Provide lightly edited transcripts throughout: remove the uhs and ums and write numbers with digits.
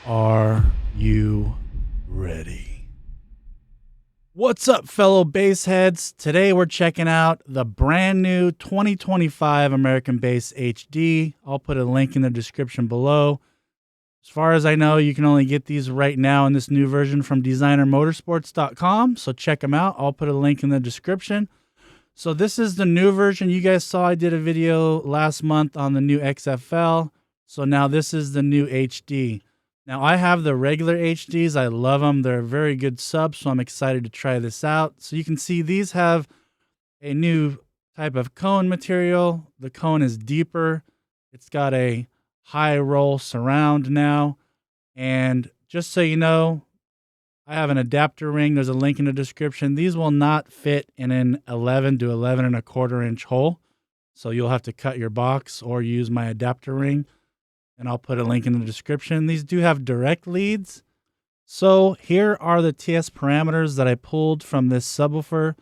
Are you ready? What's up, fellow bass heads? Today we're checking out the brand new 2025 American Bass HD. I'll put a link in the description below. As far as I know, you can only get these right now in this new version from designermotorsports.com, so check them out. I'll put a link in the description. So this is the new version. You guys saw I did a video last month on the new XFL. So now this is the new HD. Now, I have the regular HDs. I love them. They're a very good sub, so I'm excited to try this out. So you can see these have a new type of cone material. The cone is deeper. It's got a high roll surround now. And just so you know, I have an adapter ring. There's a link in the description. These will not fit in an 11 to 11 and a quarter inch hole. So you'll have to cut your box or use my adapter ring. And I'll put a link in the description. These do have direct leads. So here are the TS parameters that I pulled from this subwoofer.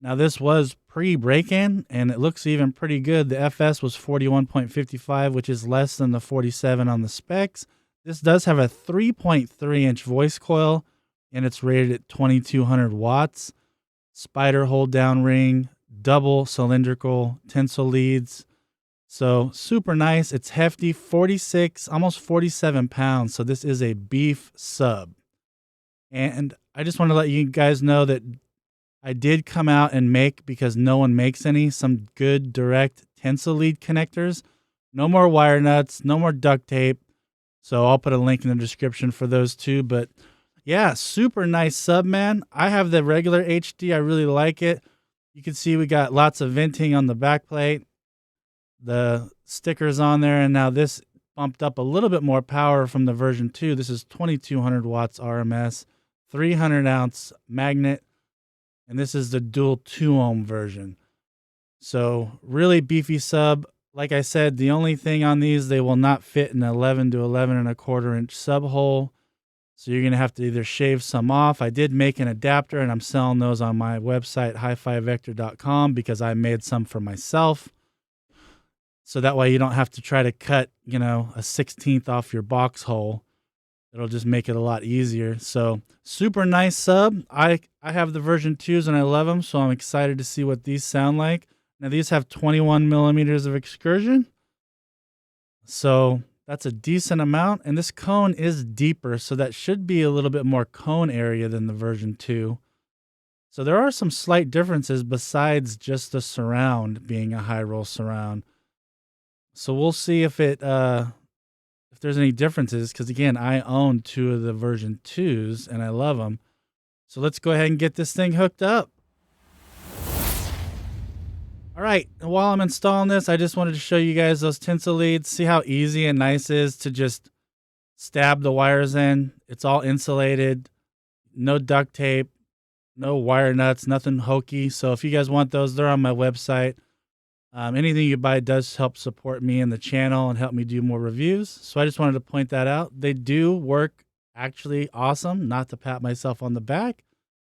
Now this was pre-break-in, and it looks even pretty good. The FS was 41.55, which is less than the 47 on the specs. This does have a 3.3-inch voice coil, and it's rated at 2200 watts. Spider hold-down ring, double cylindrical tinsel leads. So super nice. It's hefty, 46, almost 47 pounds. So this is a beef sub. And I just want to let you guys know that I did come out and make, because no one makes any, some good direct tinsel lead connectors. No more wire nuts, no more duct tape. So I'll put a link in the description for those two. But yeah, super nice sub, man. I have the regular HD. I really like it. You can see we got lots of venting on the back plate. The stickers on there, and now this bumped up a little bit more power from the version 2. This is 2200 watts RMS, 300 ounce magnet, and this is the dual 2 ohm version. So really beefy sub. Like I said, the only thing on these, they will not fit an 11 to 11 and a quarter inch sub hole. So you're going to have to either shave some off. I did make an adapter, and I'm selling those on my website, HiFiVector.com, because I made some for myself. So that way you don't have to try to cut, a 16th off your box hole. It'll just make it a lot easier. So super nice sub. I have the version 2s and I love them. So I'm excited to see what these sound like. Now these have 21 millimeters of excursion. So that's a decent amount. And this cone is deeper. So that should be a little bit more cone area than the version 2. So there are some slight differences besides just the surround being a high roll surround. So we'll see if there's any differences, because again, I own 2 of the version 2s and I love them. So let's go ahead and get this thing hooked up. All right, and while I'm installing this, I just wanted to show you guys those tinsel leads. See how easy and nice it is to just stab the wires in. It's all insulated, no duct tape, no wire nuts, nothing hokey. So if you guys want those, they're on my website. Anything you buy does help support me and the channel and help me do more reviews. So I just wanted to point that out. They do work actually awesome. Not to pat myself on the back,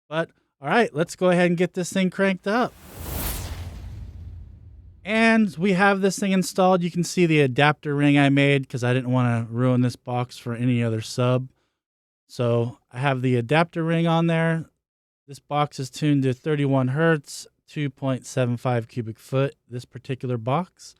but all right, let's go ahead and get this thing cranked up. And we have this thing installed. You can see the adapter ring I made because I didn't want to ruin this box for any other sub. So I have the adapter ring on there. This box is tuned to 31 Hertz. 2.75 cubic foot, this particular box.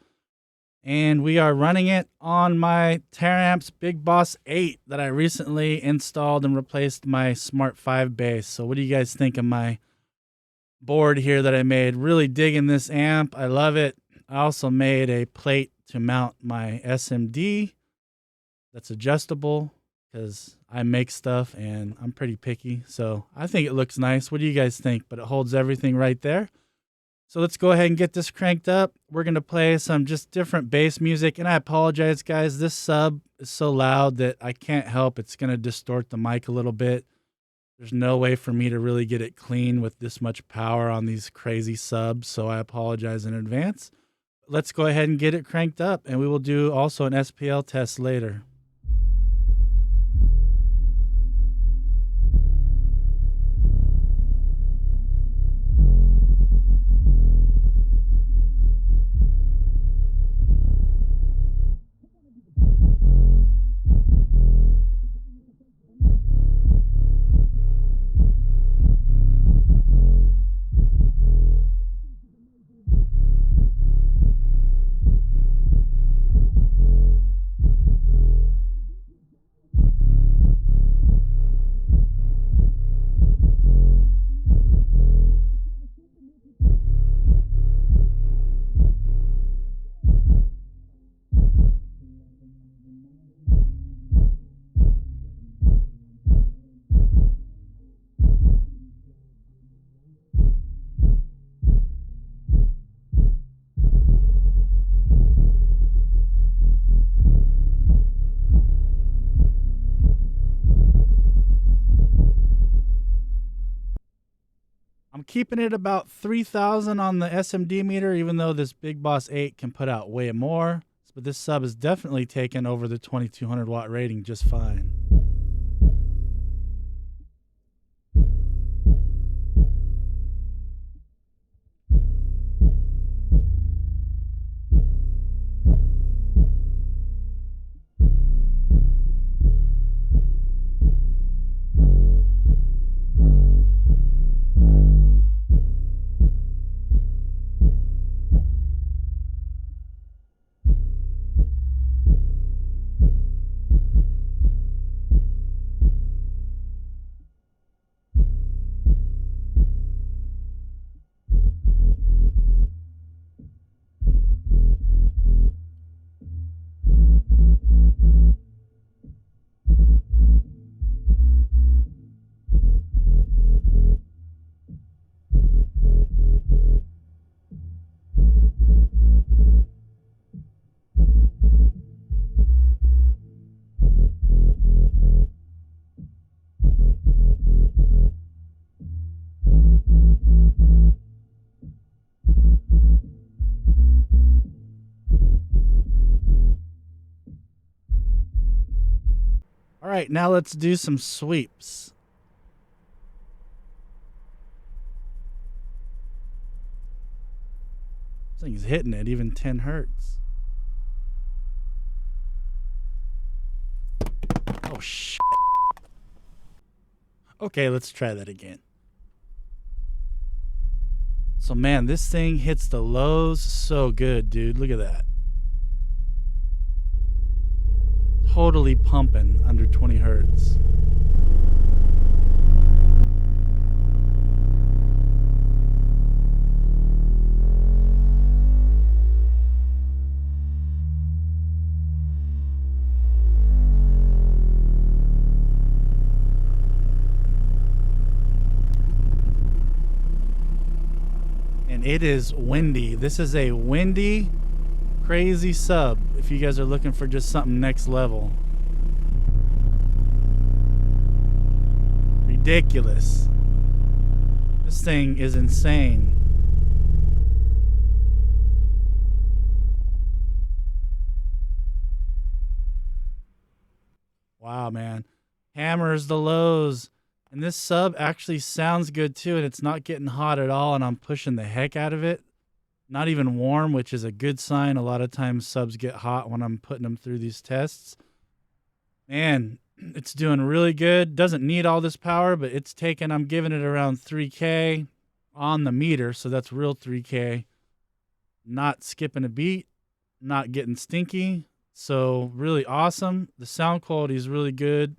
And we are running it on my Taramps Big Boss 8 that I recently installed and replaced my Smart 5 bass. So what do you guys think of my board here that I made? Really digging this amp. I love it. I also made a plate to mount my SMD that's adjustable, because I make stuff and I'm pretty picky. So I think it looks nice. What do you guys think? But it holds everything right there. So let's go ahead and get this cranked up. We're going to play some just different bass music. And I apologize, guys. This sub is so loud that I can't help. It's going to distort the mic a little bit. There's no way for me to really get it clean with this much power on these crazy subs. So I apologize in advance. Let's go ahead and get it cranked up. And we will do also an SPL test later. keeping it about 3,000 on the SMD meter, even though this Big Boss 8 can put out way more. But this sub is definitely taken over the 2200 watt rating just fine. All right, now let's do some sweeps. This thing's hitting it, even 10 hertz. Oh, shit. Okay, let's try that again. So, man, this thing hits the lows so good, dude. Look at that. Totally pumping under 20 hertz. And it is windy. This is a windy, crazy sub if you guys are looking for just something next level. Ridiculous. This thing is insane. Wow, man. Hammers the lows. And this sub actually sounds good too, and it's not getting hot at all, and I'm pushing the heck out of it. Not even warm, which is a good sign. A lot of times subs get hot when I'm putting them through these tests. Man, it's doing really good. Doesn't need all this power, but it's taking, I'm giving it around 3K on the meter, so that's real 3K. Not skipping a beat, not getting stinky. So really awesome. The sound quality is really good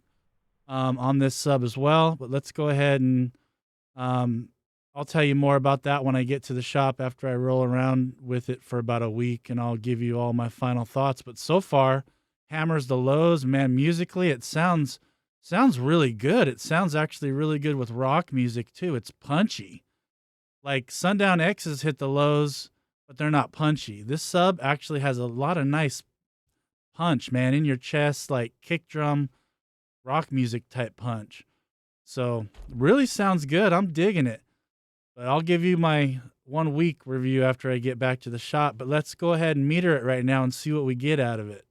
on this sub as well. But let's go ahead and I'll tell you more about that when I get to the shop after I roll around with it for about a week, and I'll give you all my final thoughts. But so far, hammers the lows. Man, musically, it sounds really good. It sounds actually really good with rock music too. It's punchy. Like Sundown X's hit the lows, but they're not punchy. This sub actually has a lot of nice punch, man, in your chest, like kick drum, rock music type punch. So really sounds good. I'm digging it. But I'll give you my 1 week review after I get back to the shop. But let's go ahead and meter it right now and see what we get out of it.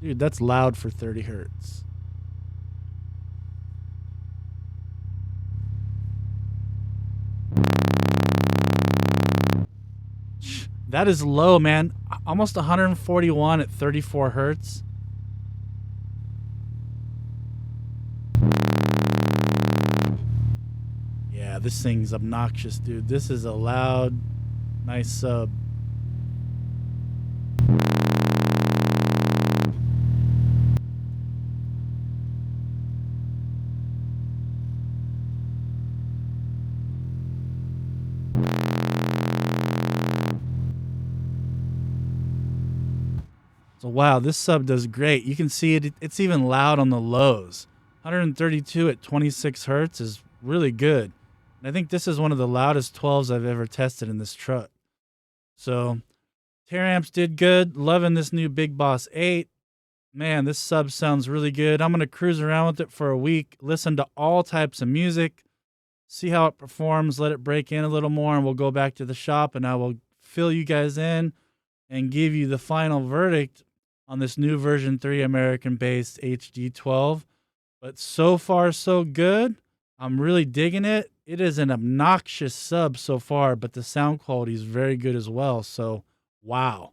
Dude, that's loud for 30 hertz. That is low, man. Almost 141 at 34 hertz. Yeah, this thing's obnoxious, dude. This is a loud, nice sub. So wow, this sub does great. You can see it. It's even loud on the lows. 132 at 26 hertz is really good. And I think this is one of the loudest 12s I've ever tested in this truck. So Teramps did good. Loving this new Big Boss 8. Man, this sub sounds really good. I'm going to cruise around with it for a week, listen to all types of music, see how it performs, let it break in a little more, and we'll go back to the shop and I will fill you guys in and give you the final verdict on this new version 3 American-based HD12. But so far, so good. I'm really digging it. It is an obnoxious sub so far, but the sound quality is very good as well. So, wow.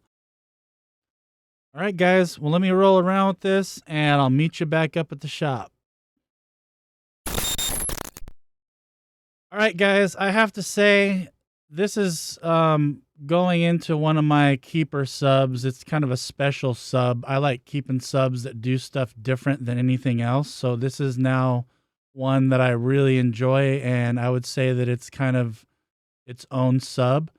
All right, guys. Well, let me roll around with this, and I'll meet you back up at the shop. All right, guys. I have to say, this is going into one of my keeper subs. It's kind of a special sub. I like keeping subs that do stuff different than anything else. So this is now one that I really enjoy, and I would say that it's kind of its own sub.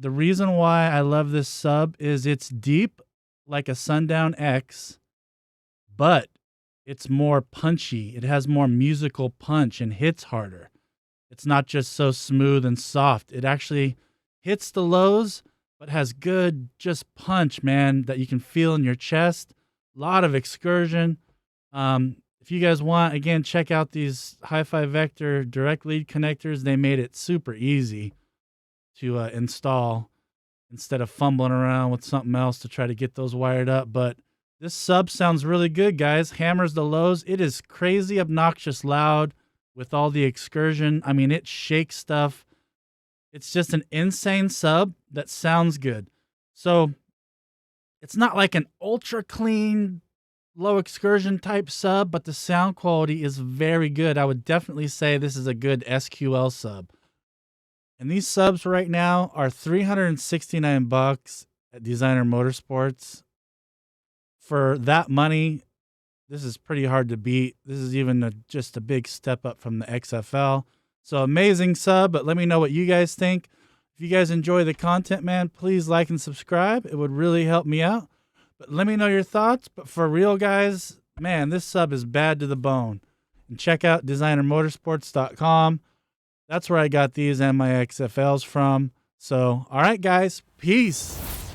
The reason why I love this sub is it's deep like a Sundown X, but it's more punchy. It has more musical punch and hits harder. It's not just so smooth and soft. It actually hits the lows, but has good just punch, man, that you can feel in your chest. A lot of excursion. If you guys want, again, check out these HiFi Vector direct lead connectors. They made it super easy to install instead of fumbling around with something else to try to get those wired up. But this sub sounds really good, guys. Hammers the lows. It is crazy, obnoxious loud with all the excursion. I mean, it shakes stuff. It's just an insane sub that sounds good. So it's not like an ultra clean, low excursion type sub, but the sound quality is very good. I would definitely say this is a good SQL sub. And these subs right now are $369 at Designer Motorsports. For that money, this is pretty hard to beat. This is even just a big step up from the XFL. So amazing sub, but let me know what you guys think. If you guys enjoy the content, man, please like and subscribe. It would really help me out. But let me know your thoughts. But for real, guys, man, this sub is bad to the bone. And check out designermotorsports.com. That's where I got these and my XFLs from. So, all right, guys, peace.